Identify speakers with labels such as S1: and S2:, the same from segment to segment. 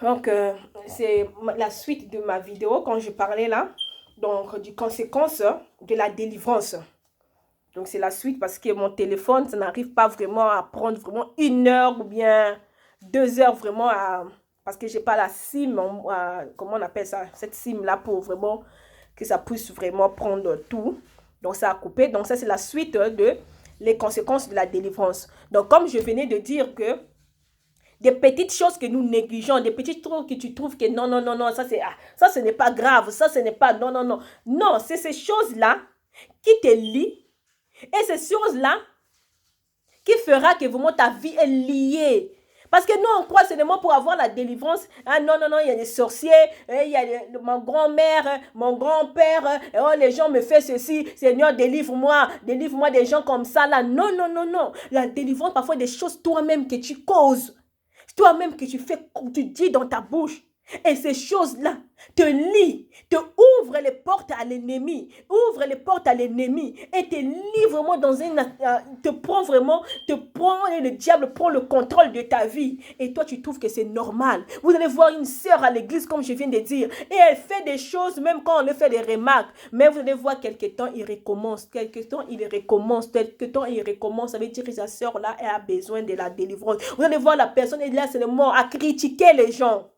S1: Donc, c'est la suite de ma vidéo quand je parlais là, donc, des conséquences de la délivrance. Donc, c'est la suite parce que mon téléphone, ça n'arrive pas vraiment à prendre vraiment 1 heure ou bien 2 heures vraiment à... Parce que j'ai pas la SIM, comment on appelle ça, cette SIM-là pour vraiment que ça puisse vraiment prendre tout. Donc, ça a coupé. Donc, ça, c'est la suite de les conséquences de la délivrance. Donc, comme je venais de dire que des petites choses que nous négligeons, des petites choses que tu trouves que non, non, non, non, ça, c'est, ça ce n'est pas grave, ça, ce n'est pas, non, non, non. Non, c'est ces choses-là qui te lient et ces choses-là qui fera que vraiment ta vie est liée. Parce que nous, on croit seulement pour avoir la délivrance. Ah non, non, non, il y a des sorciers, il y a mon grand-mère, mon grand-père, oh, les gens me font ceci. Seigneur, délivre-moi des gens comme ça là. Non, non, non, non. La délivrance, parfois des choses toi-même que tu causes. Toi-même que tu fais, tu dis dans ta bouche. Et ces choses-là te lient, te ouvrent les portes à l'ennemi, ouvre les portes à l'ennemi et te lie vraiment dans une, te prend et le diable prend le contrôle de ta vie. Et toi, tu trouves que c'est normal. Vous allez voir une sœur à l'église, comme je viens de dire, et elle fait des choses, même quand on lui fait des remarques. Mais vous allez voir, quelque temps, il recommence, quelque temps, il recommence, quelque temps, il recommence. Ça veut dire que sa sœur là, elle a besoin de la délivrance. Vous allez voir, la personne est là seulement à critiquer les gens.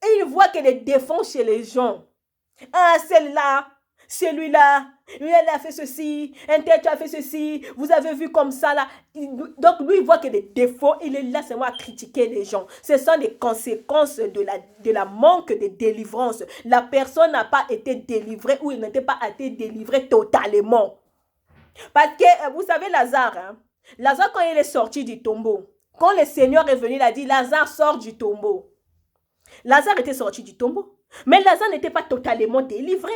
S1: Et il voit qu'elle est défend chez les gens. Ah, celle-là, celui-là, lui, elle a fait ceci, un tel, tu as fait ceci, vous avez vu comme ça, là. Donc, lui, il voit que des défauts, il est là seulement à critiquer les gens. Ce sont les conséquences de la manque de délivrance. La personne n'a pas été délivrée ou il n'était pas été délivré totalement. Parce que, vous savez, Lazare, hein, Lazare, quand il est sorti du tombeau, quand le Seigneur est venu, il a dit, Lazare, sort du tombeau. Lazare était sorti du tombeau. Mais Lazare n'était pas totalement délivré.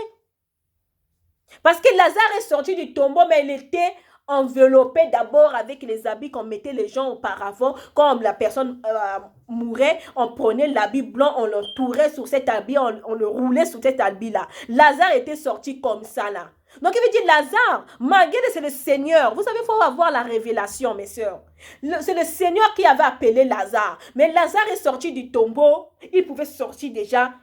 S1: Parce que Lazare est sorti du tombeau, mais il était enveloppé d'abord avec les habits qu'on mettait les gens auparavant. Quand la personne mourait, on prenait l'habit blanc, on l'entourait sur cet habit, on le roulait sur cet habit-là. Lazare était sorti comme ça, là. Donc, il veut dire Lazare, malgré que c'est le Seigneur. Vous savez, il faut avoir la révélation, mes sœurs. C'est le Seigneur qui avait appelé Lazare. Mais Lazare est sorti du tombeau. Il pouvait sortir déjà.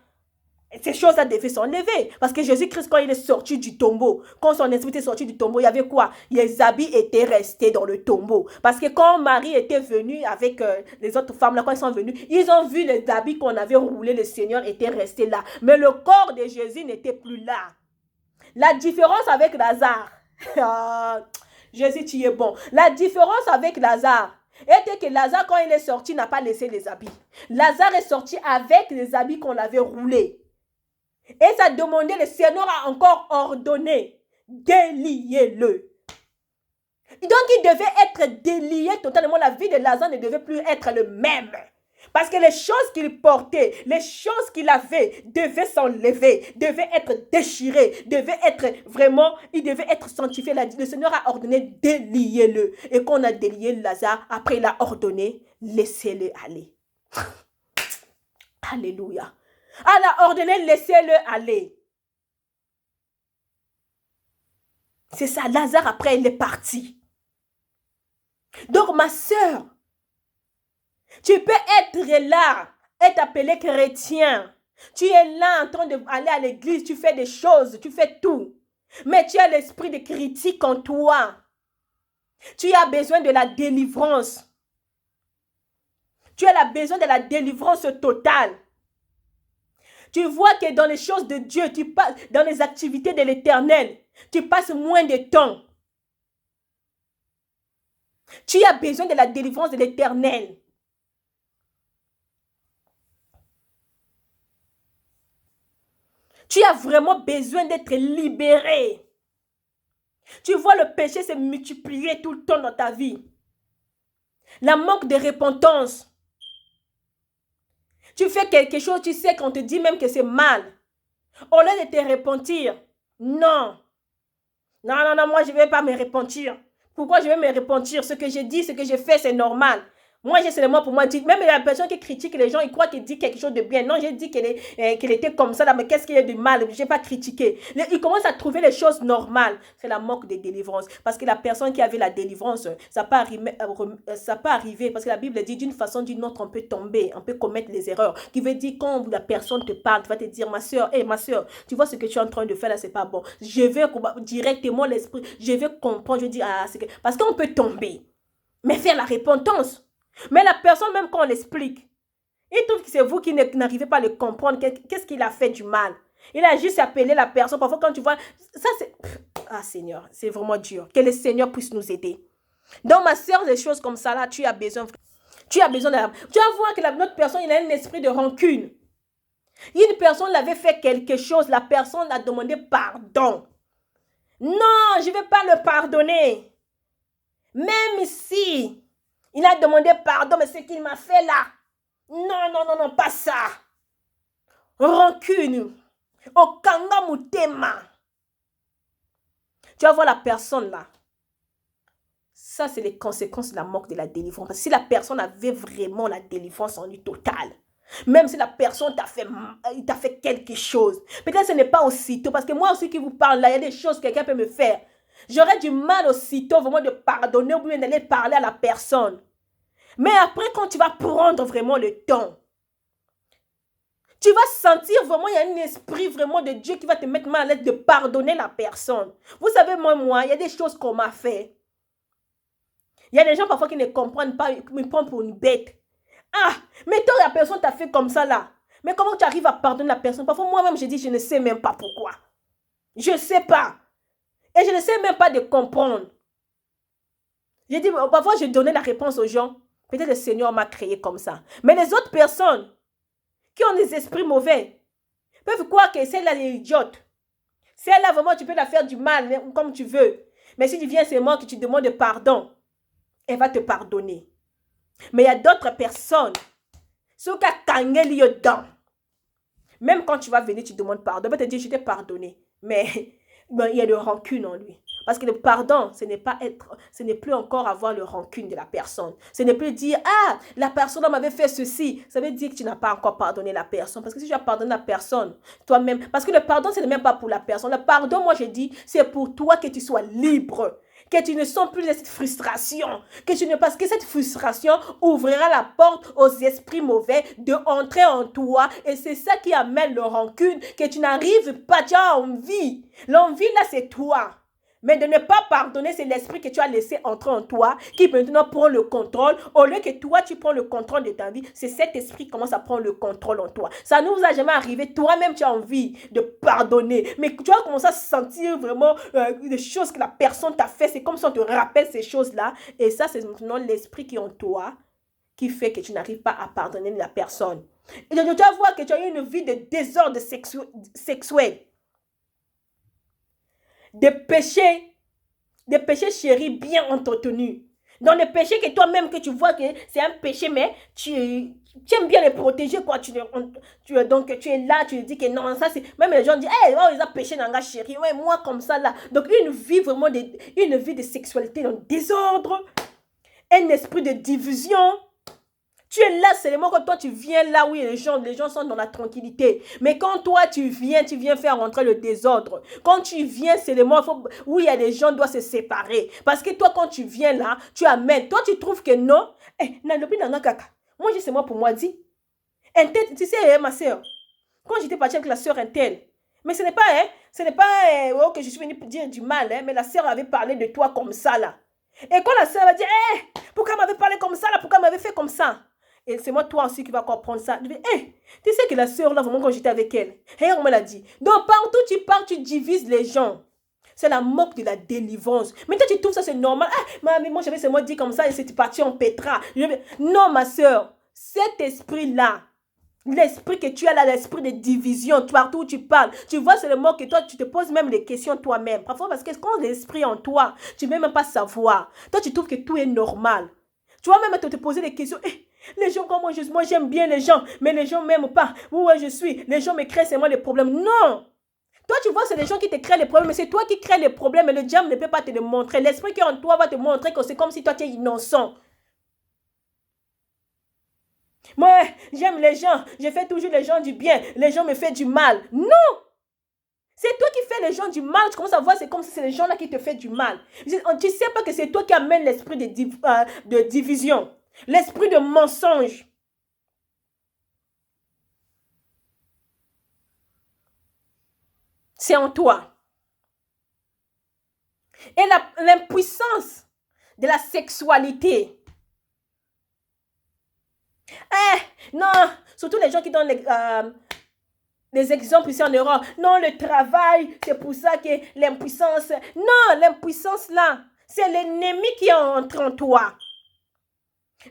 S1: Ces choses-là devaient s'enlever. Parce que Jésus-Christ, quand il est sorti du tombeau, quand son esprit est sorti du tombeau, il y avait quoi? Les habits étaient restés dans le tombeau. Parce que quand Marie était venue avec les autres femmes, là, quand ils sont venus, ils ont vu les habits qu'on avait roulés, le Seigneur était resté là. Mais le corps de Jésus n'était plus là. La différence avec Lazare, Jésus, tu es bon. La différence avec Lazare était que Lazare, quand il est sorti, n'a pas laissé les habits. Lazare est sorti avec les habits qu'on avait roulés. Et ça demandait, le Seigneur a encore ordonné, déliez-le. Donc il devait être délié totalement. La vie de Lazare ne devait plus être le même. Parce que les choses qu'il portait, les choses qu'il avait, devaient s'enlever, devaient être déchirées, devaient être vraiment, il devait être sanctifié. Le Seigneur a ordonné, déliez-le. Et quand on a délié Lazare, après il a ordonné, laissez-le aller. Alléluia. Elle a ordonné, laissez-le aller. C'est ça, Lazare, après, il est parti. Donc, ma sœur, tu peux être là, être appelé chrétien. Tu es là en train d'aller à l'église, tu fais des choses, tu fais tout. Mais tu as l'esprit de critique en toi. Tu as besoin de la délivrance. Tu as besoin de la délivrance totale. Tu vois que dans les choses de Dieu, tu passes, dans les activités de l'Éternel, tu passes moins de temps. Tu as besoin de la délivrance de l'Éternel. Tu as vraiment besoin d'être libéré. Tu vois le péché se multiplier tout le temps dans ta vie. La manque de repentance. Tu fais quelque chose, tu sais qu'on te dit même que c'est mal. Au lieu de te repentir, non. Non, non, non, moi je ne vais pas me repentir. Pourquoi je vais me repentir? Ce que j'ai dit, ce que j'ai fait, c'est normal. Moi, j'ai seulement pour moi dit, même la personne qui critique les gens, il croit qu'il dit quelque chose de bien. Non, j'ai dit qu'elle était comme ça, là, mais qu'est-ce qu'il y a de mal? Je n'ai pas critiqué. Il commence à trouver les choses normales. C'est la manque de délivrance. Parce que la personne qui avait la délivrance, ça peut arriver. Parce que la Bible dit d'une façon ou d'une autre, on peut tomber, on peut commettre les erreurs. Qui veut dire, quand la personne te parle, tu vas te dire, ma soeur, ma soeur, tu vois ce que tu es en train de faire là, c'est pas bon. Je vais directement l'esprit, je vais comprendre, je vais dire, ah, c'est que... Parce qu'on peut tomber, mais faire la repentance. Mais la personne, même quand on l'explique, il trouve que c'est vous qui n'arrivez pas à le comprendre. Qu'est-ce qu'il a fait du mal? Il a juste appelé la personne. Parfois, quand tu vois, ça c'est... Ah Seigneur, c'est vraiment dur. Que le Seigneur puisse nous aider. Donc ma soeur, des choses comme ça, là, tu as besoin de... Tu vas voir que notre personne, il a un esprit de rancune. Une personne l'avait fait quelque chose, la personne l'a demandé pardon. Non, je ne vais pas le pardonner. Même ici, il a demandé pardon, mais ce qu'il m'a fait là, non, pas ça. Rancune. Okanga mutema. Tu vas voir la personne là. Ça, c'est les conséquences de la manque de la délivrance. Parce que si la personne avait vraiment la délivrance en lui totale, même si la personne t'a fait quelque chose, peut-être ce n'est pas aussitôt. Parce que moi aussi qui vous parle là, il y a des choses que quelqu'un peut me faire. J'aurais du mal aussitôt vraiment de pardonner ou bien d'aller parler à la personne. Mais après, quand tu vas prendre vraiment le temps, tu vas sentir vraiment, il y a un esprit vraiment de Dieu qui va te mettre mal à l'aise de pardonner la personne. Vous savez, moi, il y a des choses qu'on m'a fait. Il y a des gens parfois qui ne comprennent pas, qui me prennent pour une bête. Ah, mais toi, la personne t'a fait comme ça là. Mais comment tu arrives à pardonner la personne? Parfois, moi-même, je dis, je ne sais même pas pourquoi. Je ne sais pas. Et je ne sais même pas de comprendre. J'ai dit, parfois, je donnais la réponse aux gens. Peut-être le Seigneur m'a créé comme ça. Mais les autres personnes qui ont des esprits mauvais peuvent croire que celle-là est idiote. Celle-là, vraiment, tu peux la faire du mal comme tu veux. Mais si tu viens seulement que tu demandes pardon, elle va te pardonner. Mais il y a d'autres personnes, ceux qui ont dedans. Même quand tu vas venir, tu demandes pardon. Elle va te dire, je t'ai pardonné. Mais il y a de rancune en lui. Parce que le pardon, ce n'est plus encore avoir le rancune de la personne. Ce n'est plus dire, ah, la personne m'avait fait ceci. Ça veut dire que tu n'as pas encore pardonné la personne. Parce que si tu as pardonné la personne, toi-même, parce que le pardon, ce n'est même pas pour la personne. Le pardon, moi, je dis, c'est pour toi que tu sois libre. Que tu ne sens plus de cette frustration. Parce que cette frustration ouvrira la porte aux esprits mauvais de entrer en toi. Et c'est ça qui amène le rancune. Que tu n'arrives pas, tu as envie. L'envie là, c'est toi. Mais de ne pas pardonner, c'est l'esprit que tu as laissé entrer en toi, qui maintenant prend le contrôle. Au lieu que toi, tu prends le contrôle de ta vie, c'est cet esprit qui commence à prendre le contrôle en toi. Ça ne nous a jamais arrivé. Toi-même, tu as envie de pardonner. Mais tu vas commencer à sentir vraiment des choses que la personne t'a fait. C'est comme si on te rappelle ces choses-là. Et ça, c'est maintenant l'esprit qui est en toi, qui fait que tu n'arrives pas à pardonner la personne. Et tu vas voir que tu as eu une vie de désordre sexuel. Des péchés chéris bien entretenus. Dans les péchés que toi-même, que tu vois que c'est un péché, mais tu aimes bien les protéger, quoi. Donc tu es là, tu dis que non, ça c'est... Même les gens disent, hey, oh, ils ont péché dans la chérie, ouais, moi comme ça là. Donc une vie vraiment, une vie de sexualité dans le désordre, un esprit de division. Tu es là seulement quand toi tu viens là où les gens sont dans la tranquillité. Mais quand toi tu viens faire rentrer le désordre. Quand tu viens seulement où il y a des gens doivent se séparer. Parce que toi quand tu viens là, tu amènes. Toi tu trouves que non. Moi j'ai seulement pour moi dit. Tu sais ma soeur, quand j'étais partie avec la soeur Intel, mais ce n'est pas que je suis venue dire du mal, mais la soeur avait parlé de toi comme ça là. Et quand la soeur va dire, pourquoi elle m'avait parlé comme ça là, pourquoi elle m'avait fait comme ça? Et c'est moi, toi aussi, qui va comprendre ça. Je dis, tu sais que la sœur, là, vraiment, quand j'étais avec elle, on me l'a dit. Donc, partout tu pars, tu divises les gens. C'est la moque de la délivrance. Mais toi, tu trouves ça, c'est normal. Ah, mais moi, j'avais seulement dit comme ça et c'est parti en pétra. Non, ma sœur, cet esprit-là, l'esprit que tu as là, l'esprit de division, partout où tu parles, tu vois seulement que toi, tu te poses même les questions toi-même. Parfois, parce que quand l'esprit en toi, tu ne veux même pas savoir. Toi, tu trouves que tout est normal. Tu vas même te poser des questions. Les gens comme moi j'aime bien les gens, mais les gens ne m'aiment pas. Où je suis, les gens me créent seulement des problèmes. Non! Toi, tu vois, c'est les gens qui te créent les problèmes, mais c'est toi qui crées les problèmes et le diable ne peut pas te le montrer. L'esprit qui est en toi va te montrer que c'est comme si toi, tu es innocent. Moi, j'aime les gens. Je fais toujours les gens du bien. Les gens me font du mal. Non! C'est toi qui fais les gens du mal. Tu commences à voir, c'est comme si c'est les gens-là qui te font du mal. Tu ne sais pas que c'est toi qui amènes l'esprit de division. L'esprit de mensonge. C'est en toi. Et l'impuissance de la sexualité. Non, surtout les gens qui donnent les exemples ici en Europe. Non, le travail, c'est pour ça que l'impuissance. Non, l'impuissance là, c'est l'ennemi qui est entré en toi.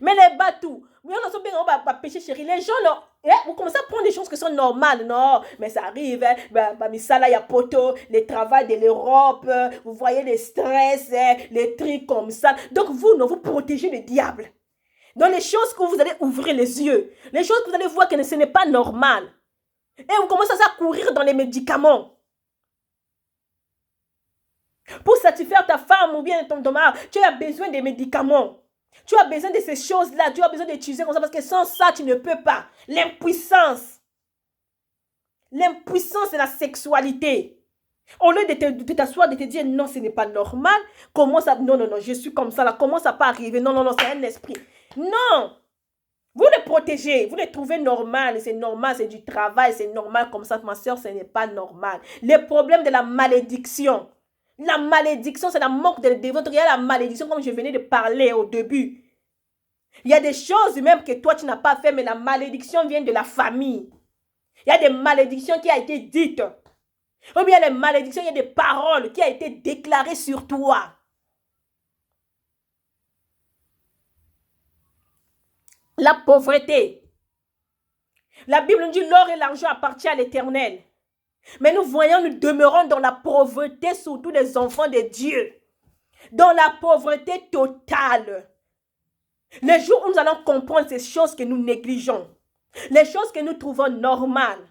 S1: Mais les bateaux, on va pécher chérie. Les gens là, vous commencez à prendre des choses qui sont normales. Non, mais ça arrive. Mais ça là, il y a poteau, les travails de l'Europe. Vous voyez les stress, les trucs comme ça. Donc vous, non, vous protégez le diable. Dans les choses que vous allez ouvrir les yeux, les choses que vous allez voir que ce n'est pas normal. Et vous commencez à courir dans les médicaments. Pour satisfaire ta femme ou bien ton mari, tu as besoin des médicaments. Tu as besoin de ces choses-là. Tu as besoin d'utiliser comme ça parce que sans ça, tu ne peux pas. L'impuissance. L'impuissance de la sexualité. Au lieu de t'asseoir, de te dire non, ce n'est pas normal. Comment ça? Non, je suis comme ça là. Comment ça peut arriver? Non, c'est un esprit. Non! Vous les protégez, vous les trouvez normal, c'est du travail, c'est normal comme ça, ma soeur, ce n'est pas normal. Les problèmes de la malédiction. La malédiction, c'est la manque de dévotion. Il y a la malédiction, comme je venais de parler au début. Il y a des choses même que toi, tu n'as pas fait, mais la malédiction vient de la famille. Il y a des malédictions qui ont été dites. Ou bien les malédictions, il y a des paroles qui ont été déclarées sur toi. La pauvreté. La Bible nous dit l'or et l'argent appartiennent à l'Éternel. Mais nous voyons, nous demeurons dans la pauvreté, surtout les enfants de Dieu. Dans la pauvreté totale. Les jours où nous allons comprendre ces choses que nous négligeons. Les choses que nous trouvons normales.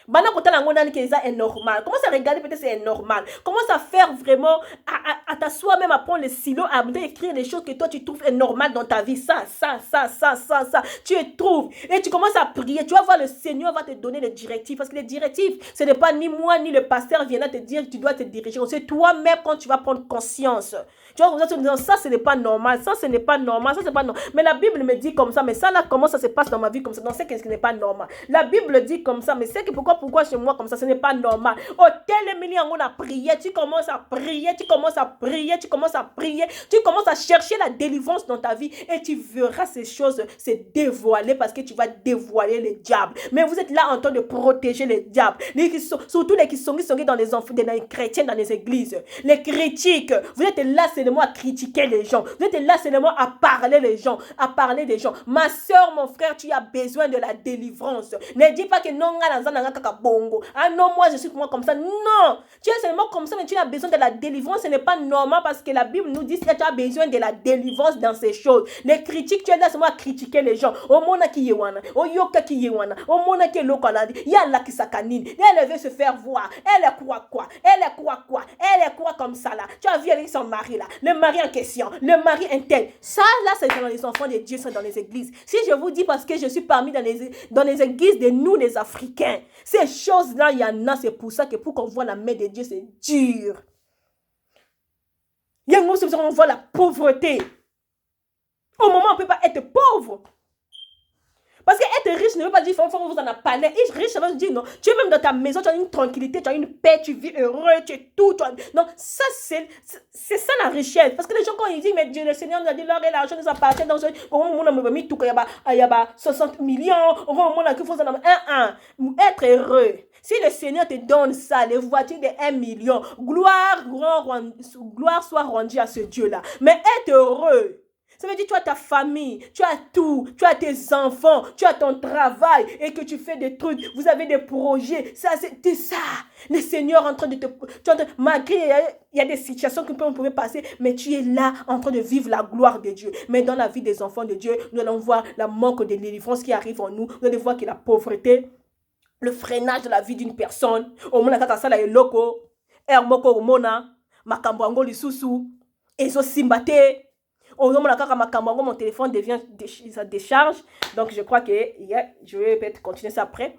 S1: Maintenant, quand on a dit est normal, commence à regarder peut-être c'est normal. Commence à faire vraiment, à t'asseoir même à prendre le stylo, à écrire les choses que toi tu trouves normales dans ta vie. Ça. Tu les trouves. Et tu commences à prier. Tu vas voir le Seigneur va te donner les directives. Parce que les directives, ce n'est pas ni moi ni le pasteur viendra te dire que tu dois te diriger. C'est toi-même quand tu vas prendre conscience. Tu vois, vous êtes ça, ce n'est pas normal. Ça, ce n'est pas normal. Ça, c'est pas normal. Mais la Bible me dit comme ça. Mais ça, là, comment ça se passe dans ma vie comme ça? Non, c'est ce qui n'est pas normal. La Bible dit comme ça. Mais c'est que pourquoi chez moi comme ça? Ce n'est pas normal. Oh, tel million, on a prié. Tu commences à prier. Tu commences à chercher la délivrance dans ta vie. Et tu verras ces choses se dévoiler parce que tu vas dévoiler le diable. Mais vous êtes là en train de protéger le diable. Surtout les qui sont dans les enfants, dans les chrétiens, dans les églises. Les critiques. Vous êtes là seulement à critiquer les gens. Vous êtes là seulement à parler des gens. Ma soeur, mon frère, tu as besoin de la délivrance. Ne dis pas que non, bongo. Ah non, moi je suis comme ça. Non, tu es seulement comme ça, mais tu as besoin de la délivrance. Ce n'est pas normal parce que la Bible nous dit que tu as besoin de la délivrance dans ces choses. Les critiques, tu es là seulement à critiquer les gens. Oh mona ki yewana, oh yoka ki yewana, oh mona ki lokaladi, ya la ki sakanine. Elle veut se faire voir. Elle est quoi? Elle est quoi comme ça là? Tu as vu avec son mari là, le mari en question, le mari intel. Ça là, c'est dans les enfants de Dieu, c'est dans les églises. Si je vous dis parce que je suis parmi dans les églises de nous les Africains, ces choses-là, il y en a, c'est pour ça que pour qu'on voit la main de Dieu, c'est dur. Il y a un moment où on voit la pauvreté. Au moment où on ne peut pas être pauvre. Parce qu'être riche ne veut pas dire qu'il faut vous en parler. Être riche, ça veut dire non. Tu es même dans ta maison, tu as une tranquillité, tu as une paix, tu vis heureux, tu es tout. Non, ça, c'est ça la richesse. Parce que les gens, quand ils disent, mais Dieu, le Seigneur nous a dit, l'or et l'argent nous appartiennent. Dans au moment où on a mis tout, il y a 60 millions. Au moment où on a qu'il faut être heureux. Si le Seigneur te donne ça, les voitures de 1 million, gloire soit rendue à ce Dieu-là. Mais être heureux. Ça veut dire que tu as ta famille, tu as tout, tu as tes enfants, tu as ton travail et que tu fais des trucs, vous avez des projets. Ça, c'est ça. Le Seigneur en train de te... Malgré, il y a des situations que vous pouvez passer, mais tu es là en train de vivre la gloire de Dieu. Mais dans la vie des enfants de Dieu, nous allons voir la manque de délivrance qui arrive en nous. Nous allons voir que la pauvreté, le freinage de la vie d'une personne, au moins la ça là est loco, ermoko mona, makambo lisusu, ezo simbate. Mon téléphone ça décharge. Donc, je crois que je vais peut-être continuer ça après.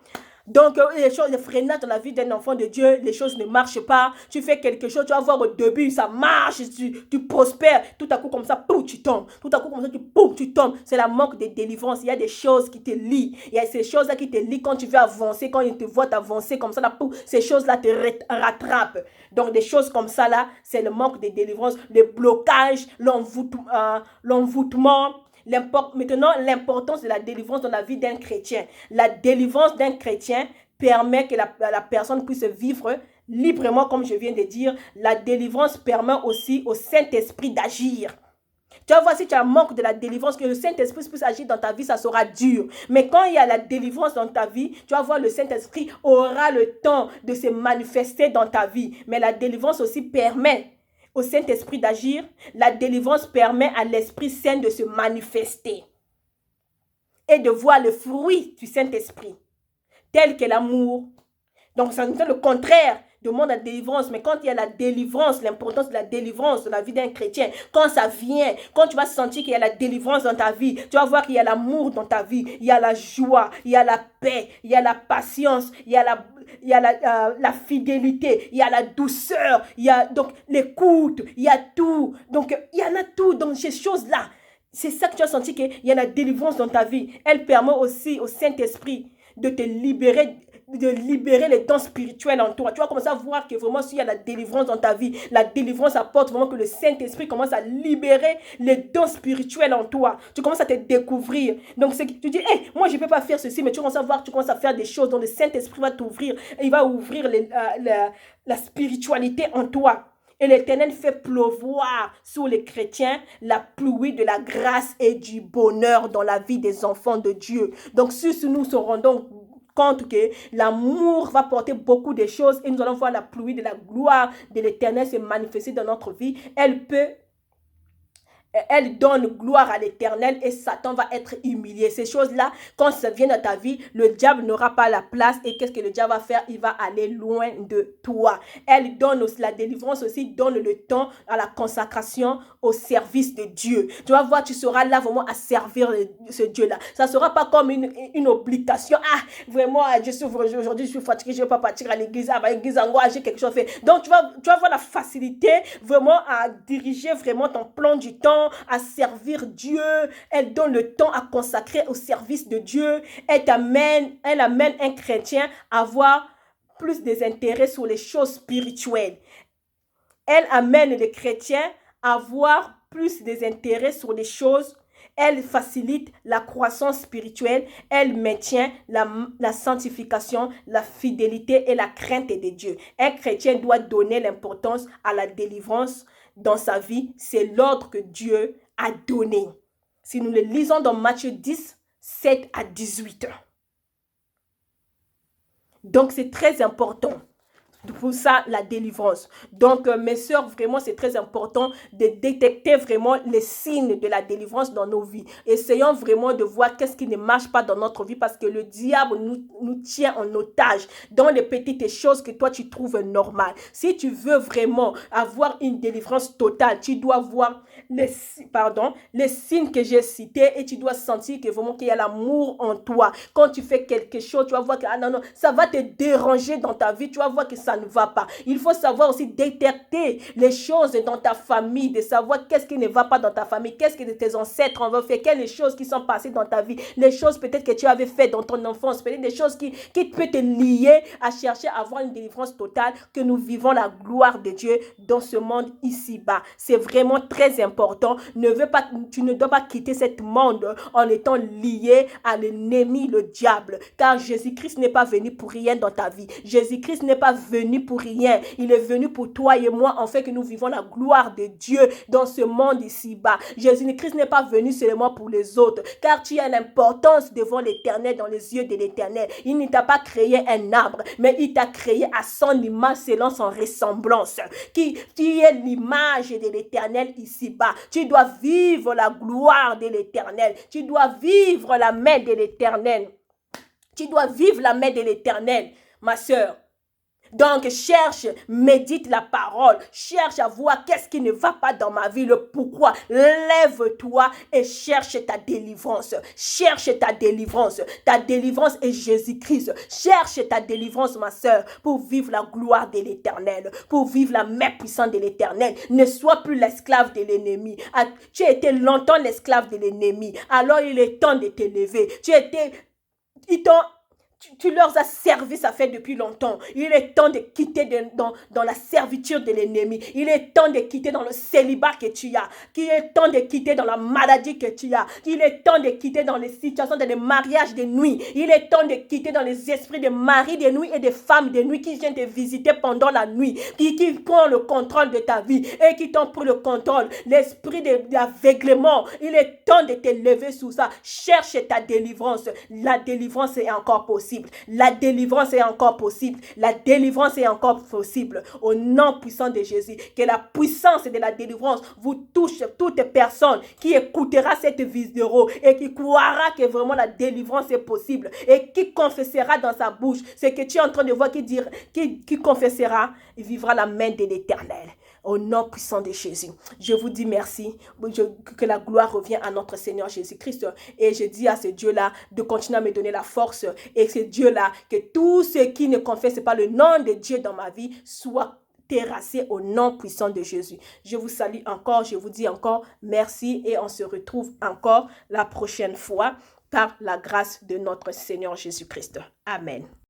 S1: Donc, les freinages dans la vie d'un enfant de Dieu, les choses ne marchent pas. Tu fais quelque chose, tu vas voir au début, ça marche, tu prospères. Tout à coup, comme ça, poum, tu tombes. Tout à coup, comme ça, tu tombes. C'est la manque de délivrance. Il y a des choses qui te lient. Il y a ces choses-là qui te lient quand tu veux avancer, quand ils te voient avancer comme ça, là, poum, ces choses-là te rattrapent. Donc, des choses comme ça, là, c'est le manque de délivrance, le blocage, l'envoûtement. Maintenant, l'importance de la délivrance dans la vie d'un chrétien. La délivrance d'un chrétien permet que la personne puisse vivre librement, comme je viens de dire. La délivrance permet aussi au Saint-Esprit d'agir. Tu vas voir, si tu as un manque de la délivrance, que le Saint-Esprit puisse agir dans ta vie, ça sera dur. Mais quand il y a la délivrance dans ta vie, tu vas voir, le Saint-Esprit aura le temps de se manifester dans ta vie. Mais la délivrance aussi permet au Saint-Esprit d'agir. La délivrance permet à l'Esprit Saint de se manifester et de voir le fruit du Saint-Esprit, tel que l'amour. Donc, c'est le contraire de monde à délivrance. Mais quand il y a la délivrance, l'importance de la délivrance dans la vie d'un chrétien, quand ça vient, quand tu vas sentir qu'il y a la délivrance dans ta vie, tu vas voir qu'il y a l'amour dans ta vie, il y a la joie, il y a la paix, il y a la patience, il y a la fidélité, il y a la douceur, il y a donc l'écoute, il y a tout. Donc, il y en a tout dans ces choses-là. C'est ça que tu as senti qu'il y a la délivrance dans ta vie. Elle permet aussi au Saint-Esprit de te libérer, les dons spirituels en toi. Tu vas commencer à voir que vraiment, s'il y a la délivrance dans ta vie, la délivrance apporte vraiment que le Saint-Esprit commence à libérer les dons spirituels en toi. Tu commences à te découvrir. Donc, tu dis, hey, moi, je ne peux pas faire ceci, mais tu commences à voir, tu commences à faire des choses dont le Saint-Esprit va t'ouvrir. Il va ouvrir la spiritualité en toi. Et l'Éternel fait pleuvoir sur les chrétiens la pluie de la grâce et du bonheur dans la vie des enfants de Dieu. Donc, si nous nous rendons compte que l'amour va porter beaucoup de choses et nous allons voir la pluie de la gloire de l'Éternel se manifester dans notre vie, elle donne gloire à l'Éternel et Satan va être humilié. Ces choses-là, quand ça vient dans ta vie, le diable n'aura pas la place. Et qu'est-ce que le diable va faire? Il va aller loin de toi. Elle donne aussi, la délivrance aussi, donne le temps à la consacration au service de Dieu. Tu vas voir, tu seras là vraiment à servir ce Dieu-là. Ça ne sera pas comme une obligation. Ah, vraiment, aujourd'hui, je suis fatigué, je ne vais pas partir à l'église. Ah, l'église, en gros, j'ai quelque chose à faire. Donc, tu vas voir la facilité vraiment à diriger vraiment ton plan du temps, à servir Dieu. Elle donne le temps à consacrer au service de Dieu. Elle amène un chrétien à avoir plus des intérêts sur les choses spirituelles. Elle amène les chrétiens à avoir plus des intérêts sur les choses. Elle facilite la croissance spirituelle. Elle maintient la sanctification, la fidélité et la crainte de Dieu. Un chrétien doit donner l'importance à la délivrance dans sa vie. C'est l'ordre que Dieu a donné. Si nous le lisons dans Matthieu 10, 7 à 18. Donc, c'est très important. Pour ça, la délivrance. Donc, mes sœurs, vraiment, c'est très important de détecter vraiment les signes de la délivrance dans nos vies. Essayons vraiment de voir qu'est-ce qui ne marche pas dans notre vie parce que le diable nous tient en otage dans les petites choses que toi, tu trouves normales. Si tu veux vraiment avoir une délivrance totale, tu dois voir les signes que j'ai cités et tu dois sentir que vraiment qu'il y a l'amour en toi. Quand tu fais quelque chose, tu vas voir que ça va te déranger dans ta vie. Tu vas voir que ça ne va pas. Il faut savoir aussi détecter les choses dans ta famille, de savoir qu'est-ce qui ne va pas dans ta famille, qu'est-ce que tes ancêtres ont fait, quelles les choses qui sont passées dans ta vie, les choses peut-être que tu avais fait dans ton enfance, peut-être des choses qui peuvent te lier à chercher à avoir une délivrance totale, que nous vivons la gloire de Dieu dans ce monde ici-bas. C'est vraiment très important. Tu ne dois pas quitter ce monde en étant lié à l'ennemi, le diable, car Jésus-Christ n'est pas venu pour rien dans ta vie. Jésus-Christ n'est pas venu pour rien. Il est venu pour toi et moi, en fait que nous vivons la gloire de Dieu dans ce monde ici-bas. Jésus-Christ n'est pas venu seulement pour les autres, car tu as l'importance devant l'Éternel, dans les yeux de l'Éternel. Il ne t'a pas créé un arbre, mais il t'a créé à son image, selon son ressemblance. Qui est l'image de l'Éternel ici-bas. Tu dois vivre la gloire de l'Éternel. Tu dois vivre la main de l'Éternel. Tu dois vivre la main de l'Éternel, ma sœur. Donc, cherche, médite la parole, cherche à voir qu'est-ce qui ne va pas dans ma vie, le pourquoi. Lève-toi et cherche ta délivrance. Cherche ta délivrance. Ta délivrance est Jésus-Christ. Cherche ta délivrance, ma sœur, pour vivre la gloire de l'Éternel, pour vivre la main puissante de l'Éternel. Ne sois plus l'esclave de l'ennemi. Tu as été longtemps l'esclave de l'ennemi. Alors, il est temps de t'élever. Tu leur as servi, ça fait depuis longtemps. Il est temps de quitter dans la servitude de l'ennemi. Il est temps de quitter dans le célibat que tu as. Il est temps de quitter dans la maladie que tu as. Il est temps de quitter dans les situations de mariage de nuit. Il est temps de quitter dans les esprits de mari de nuit et de femmes de nuit qui viennent te visiter pendant la nuit. Qui prend le contrôle de ta vie et qui t'ont pris le contrôle. L'esprit d'aveuglement. Il est temps de te lever sous ça. Cherche ta délivrance. La délivrance est encore possible. La délivrance est encore possible. La délivrance est encore possible. Au nom puissant de Jésus, que la puissance de la délivrance vous touche, toute personne qui écoutera cette vidéo et qui croira que vraiment la délivrance est possible et qui confessera dans sa bouche ce que tu es en train de voir, qui confessera, il vivra la main de l'Éternel. Au nom puissant de Jésus, je vous dis merci, que la gloire revienne à notre Seigneur Jésus-Christ. Et je dis à ce Dieu-là de continuer à me donner la force. Et ce Dieu-là, que tous ceux qui ne confessent pas le nom de Dieu dans ma vie soient terrassés au nom puissant de Jésus. Je vous salue encore, je vous dis encore merci et on se retrouve encore la prochaine fois par la grâce de notre Seigneur Jésus-Christ. Amen.